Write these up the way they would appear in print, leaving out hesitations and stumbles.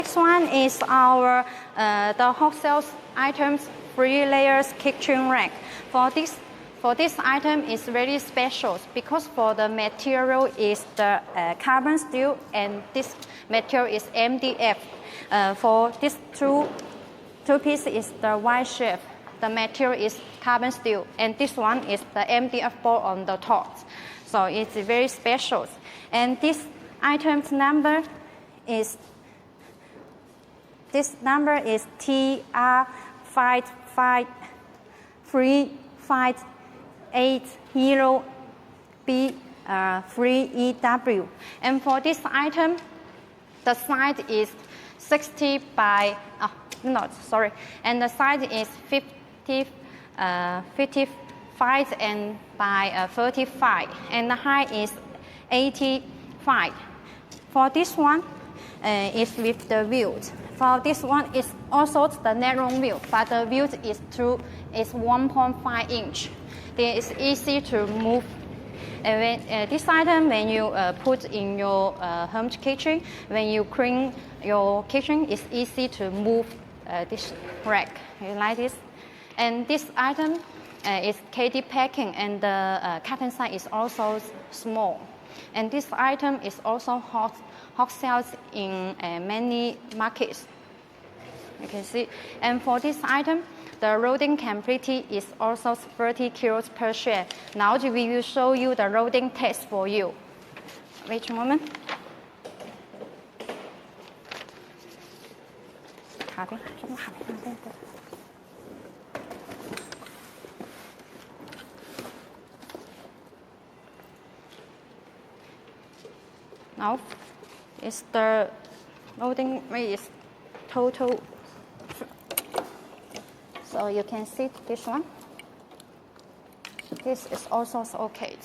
Next one is our the wholesale items 3 layers kitchen rack. For this item is very special because for the material is the carbon steel and this material is MDF. For this two piece is the white shape. The material is carbon steel and this one is the MDF board on the top. So it's very special. And this item's number is TR55380B3EW. And for this item, the size is 60 by, and the size is 55 and by 35, and the height is 85. For this one, is with the wheels. For this one, it's also the narrow wheel, but the wheel is 1.5 inch. It is easy to move. And this item, when you put in your home kitchen, when you clean your kitchen, it's easy to move this rack. You like this? And this item is KD packing, and the carton size is also small. And this item is also hot sales in many markets. You can see. And for this item, the loading capacity is also 30 kilos per share. Now we will show you the loading test for you. Wait a moment. Now, it's the loading rate is total. So you can see this one. This is also okay.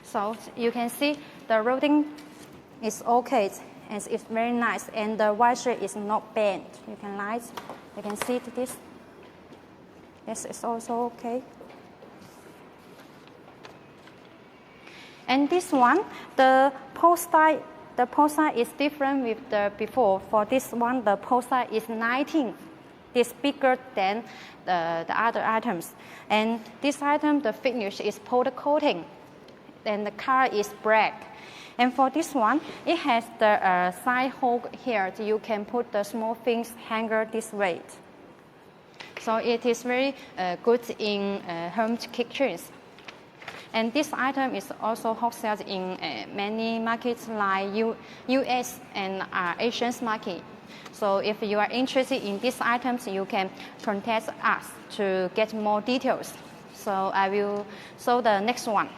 So you can see the loading is okay. And it's very nice, and the washer is not bent. You can see this. This is also okay. And this one, the post size is different with the before. For this one, the post size is 19. It's bigger than the other items. And this item, the finish is powder coating, and the color is black. And for this one, it has the side hole here. So you can put the small things hanger this way. So it is very good in home kitchens. And this item is also hot sales in many markets like US and Asian market. So if you are interested in these items, you can contact us to get more details. So I will show the next one.